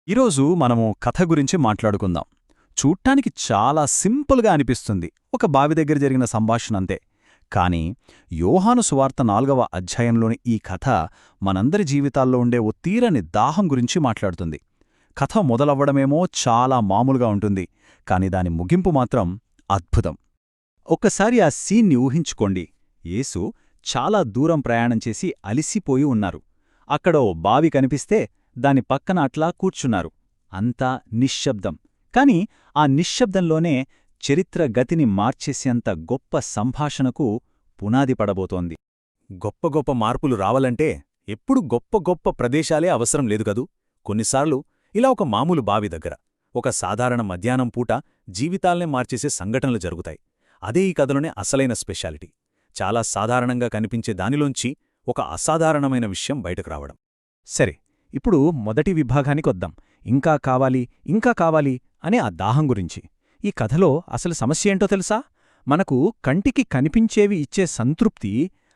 ఈరోజు మనము కథ గురించి మాట్లాడుకుందాం. చూడ్డానికి చాలా సింపుల్గా అనిపిస్తుంది, ఒక బావి దగ్గర జరిగిన సంభాషణ అంతే. కానీ యోహాను సువార్త 4వ అధ్యాయంలోని ఈ కథ మనందరి జీవితాల్లో ఉండే ఓ తీరని దాహం గురించి మాట్లాడుతుంది. కథ మొదలవ్వడమేమో చాలా మామూలుగా ఉంటుంది, కాని దాని ముగింపు మాత్రం అద్భుతం. ఒక్కసారి ఆ సీన్ని ఊహించుకోండి. యేసు చాలా దూరం ప్రయాణం చేసి అలిసిపోయి ఉన్నారు. అక్కడ ఓ బావి కనిపిస్తే దాని పక్కన అట్లా కూర్చున్నారు. అంతా నిశ్శబ్దం. కాని ఆ నిశ్శబ్దంలోనే చరిత్ర గతిని మార్చేసేంత గొప్ప సంభాషణకు పునాది పడబోతోంది. గొప్ప గొప్ప మార్పులు రావాలంటే ఎప్పుడు గొప్ప గొప్ప ప్రదేశాలే అవసరం లేదు కదూ. కొన్నిసార్లు ఇలా ఒక మామూలు బావి దగ్గర, ఒక సాధారణ మధ్యాహ్నం పూట జీవితాల్నే మార్చేసే సంఘటనలు జరుగుతాయి. అదే ఈ కథలోనే అసలైన స్పెషాలిటీ. చాలా సాధారణంగా కనిపించే దానిలోంచి ఒక అసాధారణమైన విషయం బయటకు రావడం. సరే, ఇప్పుడు మొదటి విభాగానికొద్దాం. ఇంకా కావాలి, ఇంకా కావాలి అనే ఆ దాహం గురించి. ఈ కథలో అసలు సమస్య ఏంటో తెలుసా? మనకు కంటికి కనిపించేవి ఇచ్చే సంతృప్తి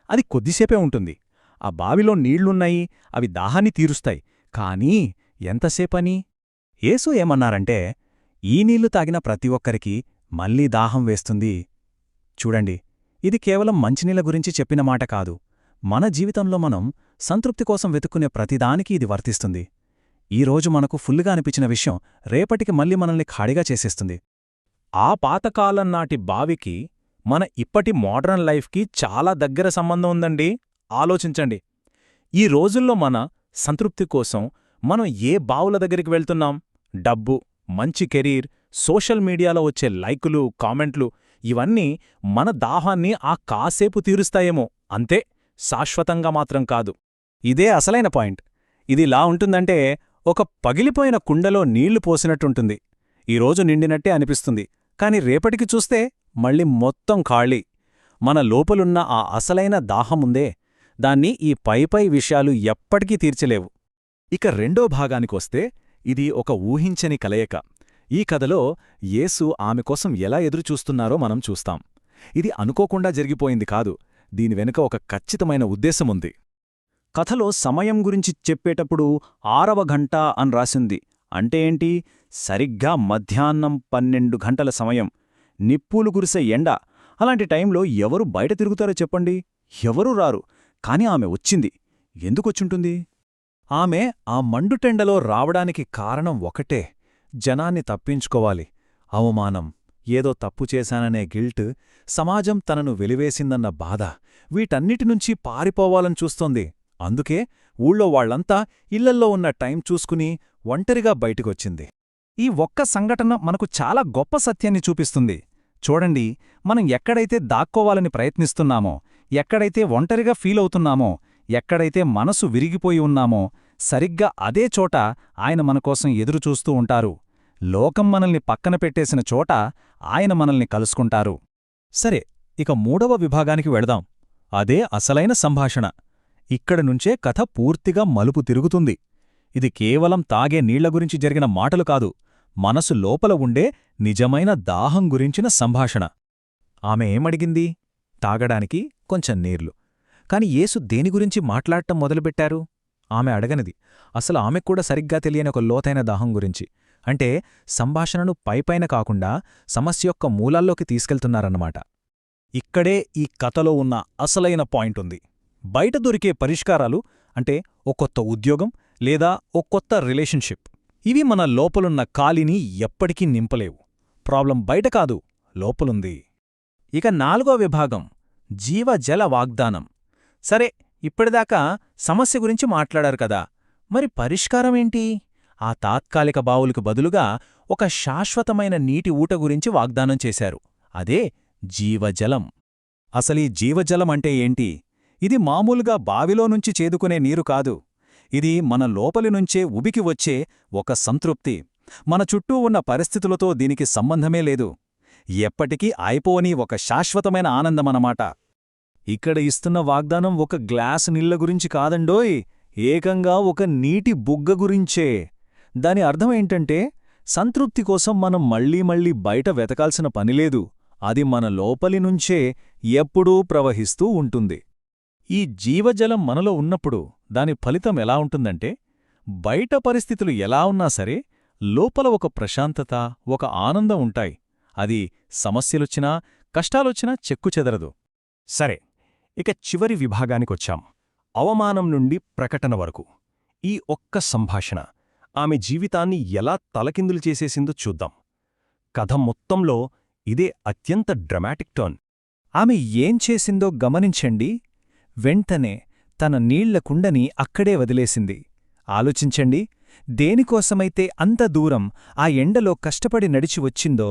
అది కొద్దిసేపే ఉంటుంది. ఆ బావిలో నీళ్లున్నాయి, అవి దాహాన్ని తీరుస్తాయి. కానీ ఎంతసేపని? యేసు ఏమన్నారంటే, ఈ నీళ్లు తాగిన ప్రతి ఒక్కరికి మళ్లీ దాహం వేస్తుంది. చూడండి, ఇది కేవలం మంచినీళ్ల గురించి చెప్పిన మాట కాదు. మన జీవితంలో మనం సంతృప్తి కోసం వెతుక్కునే ప్రతిదానికి ఇది వర్తిస్తుంది. ఈరోజు మనకు ఫుల్లుగా అనిపించిన విషయం రేపటికి మళ్ళీ మనల్ని ఖాళీగా చేసేస్తుంది. ఆ పాతకాలం నాటి బావికి మన ఇప్పటి మోడ్రన్ లైఫ్కి చాలా దగ్గర సంబంధం ఉందండి. ఆలోచించండి. ఈ రోజుల్లో మన సంతృప్తి కోసం మనం ఏ బావుల దగ్గరికి వెళ్తున్నాం? డబ్బు, మంచి కెరీర్, సోషల్ మీడియాలో వచ్చే లైకులు, కామెంట్లు ఇవన్నీ మన దాహాన్ని ఆ కాసేపు తీరుస్తాయేమో అంతే, శాశ్వతంగా మాత్రం కాదు. ఇదే అసలైన పాయింట్. ఇదిలా ఉంటుందంటే ఒక పగిలిపోయిన కుండలో నీళ్లు పోసినట్టుంటుంది. ఈరోజు నిండినట్టే అనిపిస్తుంది, కాని రేపటికి చూస్తే మళ్ళీ మొత్తం ఖాళీ. మన లోపలున్న ఆ అసలైన దాహముందే, దాన్ని ఈ పైపై విషయాలు ఎప్పటికీ తీర్చలేవు. ఇక రెండో భాగానికొస్తే ఇది ఒక ఊహించని కలయిక. ఈ కథలో యేసు ఆమె కోసం ఎలా ఎదురుచూస్తున్నారో మనం చూస్తాం. ఇది అనుకోకుండా జరిగిపోయింది కాదు, దీని వెనుక ఒక ఖచ్చితమైన ఉద్దేశముంది. కథలో సమయం గురించి చెప్పేటప్పుడు 6వ గంట అని రాసింది. అంటే ఏంటి? సరిగ్గా మధ్యాహ్నం 12 గంటల సమయం, నిప్పులు కురిసే ఎండ. అలాంటి టైంలో ఎవరు బయట తిరుగుతారో చెప్పండి? ఎవరూ రారు. కాని ఆమె వచ్చింది. ఎందుకొచ్చుంటుంది? ఆమె ఆ మండుటెండలో రావడానికి కారణం ఒకటే, జనాన్ని తప్పించుకోవాలి. అవమానం, ఏదో తప్పు చేశాననే గిల్ట్, సమాజం తనను వెలివేసిందన్న బాధ, వీటన్నిటినుంచి పారిపోవాలని చూస్తోంది. అందుకే ఊళ్ళో వాళ్లంతా ఇళ్లల్లో ఉన్న టైం చూసుకుని ఒంటరిగా బయటికొచ్చింది. ఈ ఒక్క సంఘటన మనకు చాలా గొప్ప సత్యాన్ని చూపిస్తుంది. చూడండి, మనం ఎక్కడైతే దాక్కోవాలని ప్రయత్నిస్తున్నామో, ఎక్కడైతే ఒంటరిగా ఫీలవుతున్నామో, ఎక్కడైతే మనసు విరిగిపోయి ఉన్నామో, సరిగ్గా అదే చోట ఆయన మనకోసం ఎదురుచూస్తూ ఉంటారు. లోకం మనల్ని పక్కన పెట్టేసిన చోట ఆయన మనల్ని కలుసుకుంటారు. సరే, ఇక 3వ విభాగానికి వెళదాం. అదే అసలైన సంభాషణ. ఇక్కడ నుంచే కథ పూర్తిగా మలుపు తిరుగుతుంది. ఇది కేవలం తాగే నీళ్ల గురించి జరిగిన మాటలు కాదు, మనసు లోపల ఉండే నిజమైన దాహం గురించిన సంభాషణ. ఆమె ఏమడిగింది? తాగడానికి కొంచెం నీళ్లు. కాని యేసు దేని గురించి మాట్లాడటం మొదలుపెట్టారు? ఆమె అడగనిది, అసలు ఆమెక్కూడా సరిగ్గా తెలియని ఒక లోతైన దాహం గురించి. అంటే సంభాషణను పైపైన కాకుండా సమస్య యొక్క మూలాల్లోకి తీసుకెళ్తున్నారన్నమాట. ఇక్కడే ఈ కథలో ఉన్న అసలైన పాయింటుంది. బయట దొరికే పరిష్కారాలు, అంటే ఓ కొత్త ఉద్యోగం లేదా ఓ కొత్త రిలేషన్షిప్, ఇవి మన లోపలున్న ఖాళీని ఎప్పటికీ నింపలేవు. ప్రాబ్లం బయట కాదు, లోపలుంది. ఇక 4వ విభాగం, జీవజల వాగ్దానం. సరే, ఇప్పటిదాకా సమస్య గురించి మాట్లాడారు కదా, మరి పరిష్కారమేంటి? ఆ తాత్కాలిక బావులకు బదులుగా ఒక శాశ్వతమైన నీటి ఊట గురించి వాగ్దానం చేశారు. అదే జీవజలం. అసలీ జీవజలం అంటే ఏంటి? ఇది మామూలుగా బావిలోనుంచి చేదుకునే నీరు కాదు. ఇది మన లోపలినుంచే ఉబికి వచ్చే ఒక సంతృప్తి. మన చుట్టూ ఉన్న పరిస్థితులతో దీనికి సంబంధమే లేదు. ఎప్పటికీ అయిపోని ఒక శాశ్వతమైన ఆనందమన్నమాట. ఇక్కడ ఇస్తున్న వాగ్దానం ఒక గ్లాసు నీళ్ల గురించి కాదండోయ్, ఏకంగా ఒక నీటి బుగ్గ గురించే. దాని అర్థమేంటంటే, సంతృప్తి కోసం మనం మళ్లీ మళ్లీ బయట వెతకాల్సిన పనిలేదు. అది మన లోపలినుంచే ఎప్పుడూ ప్రవహిస్తూ ఉంటుంది. ఈ జీవజలం మనలో ఉన్నప్పుడు దాని ఫలితం ఎలా ఉంటుందంటే, బయట పరిస్థితులు ఎలా ఉన్నా సరే లోపల ఒక ప్రశాంతత, ఒక ఆనందం ఉంటాయి. అది సమస్యలొచ్చినా, కష్టాలొచ్చినా చెక్కుచెదరదు. సరే, ఇక చివరి విభాగానికొచ్చాం. అవమానం నుండి ప్రకటన వరకు. ఈ ఒక్క సంభాషణ ఆమె జీవితాన్ని ఎలా తలకిందులు చేసేసిందో చూద్దాం. కథ మొత్తంలో ఇదే అత్యంత డ్రమాటిక్ టర్న్. ఆమె ఏం చేసిందో గమనించండి. వెంటనే తన నీళ్ల కుండని అక్కడే వదిలేసింది. ఆలోచించండి, దేనికోసమైతే అంత దూరం ఆ ఎండలో కష్టపడి నడిచి వచ్చిందో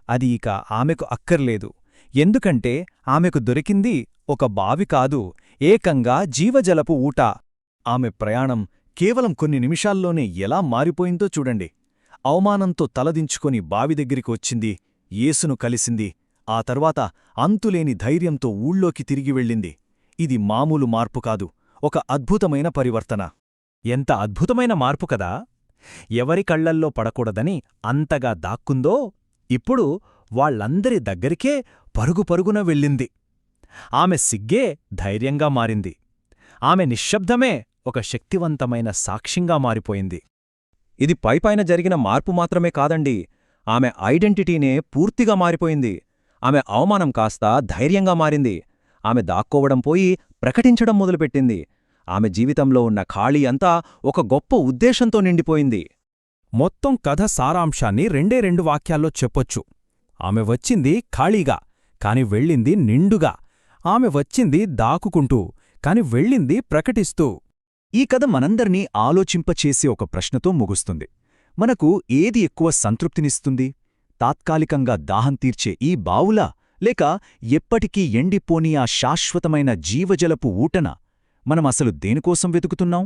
అది ఇక ఆమెకు అక్కర్లేదు. ఎందుకంటే ఆమెకు దొరికింది ఒక బావి కాదు, ఏకంగా జీవజలపు ఊట. ఆమె ప్రయాణం కేవలం కొన్ని నిమిషాల్లోనే ఎలా మారిపోయిందో చూడండి. అవమానంతో తలదించుకొని బావి దగ్గరికి వచ్చింది, యేసును కలిసింది, ఆ తర్వాత అంతులేని ధైర్యంతో ఊళ్ళోకి తిరిగి వెళ్ళింది. ఇది మామూలు మార్పు కాదు, ఒక అద్భుతమైన పరివర్తన. ఎంత అద్భుతమైన మార్పు కదా! ఎవరి కళ్లల్లో పడకూడదని అంతగా దాక్కుందో ఇప్పుడు వాళ్ళందరి దగ్గరికే పరుగుపరుగున వెళ్ళింది. ఆమె సిగ్గే ధైర్యంగా మారింది. ఆమె నిశ్శబ్దమే ఒక శక్తివంతమైన సాక్ష్యంగా మారిపోయింది. ఇది పైపైన జరిగిన మార్పు మాత్రమే కాదండి, ఆమె ఐడెంటిటీనే పూర్తిగా మారిపోయింది. ఆమె అవమానం కాస్త ధైర్యంగా మారింది. ఆమె దాక్కోవడం పోయి ప్రకటించడం మొదలుపెట్టింది. ఆమె జీవితంలో ఉన్న ఖాళీ అంతా ఒక గొప్ప ఉద్దేశంతో నిండిపోయింది. మొత్తం కథ సారాంశాన్ని 2 వాక్యాల్లో చెప్పొచ్చు. ఆమె వచ్చింది ఖాళీగా, కాని వెళ్ళింది నిండుగా. ఆమె వచ్చింది దాక్కుకుంటూ, కాని వెళ్ళింది ప్రకటిస్తూ. ఈ కథ మనందర్నీ ఆలోచింపచేసే ఒక ప్రశ్నతో ముగుస్తుంది. మనకు ఏది ఎక్కువ సంతృప్తినిస్తుంది? తాత్కాలికంగా దాహం తీర్చే ఈ బావులా, లేక ఎప్పటికీ ఎండిపోని ఆ శాశ్వతమైన జీవజలపు ఊటనా? మనమసలు దేనికోసం వెతుకుతున్నాం?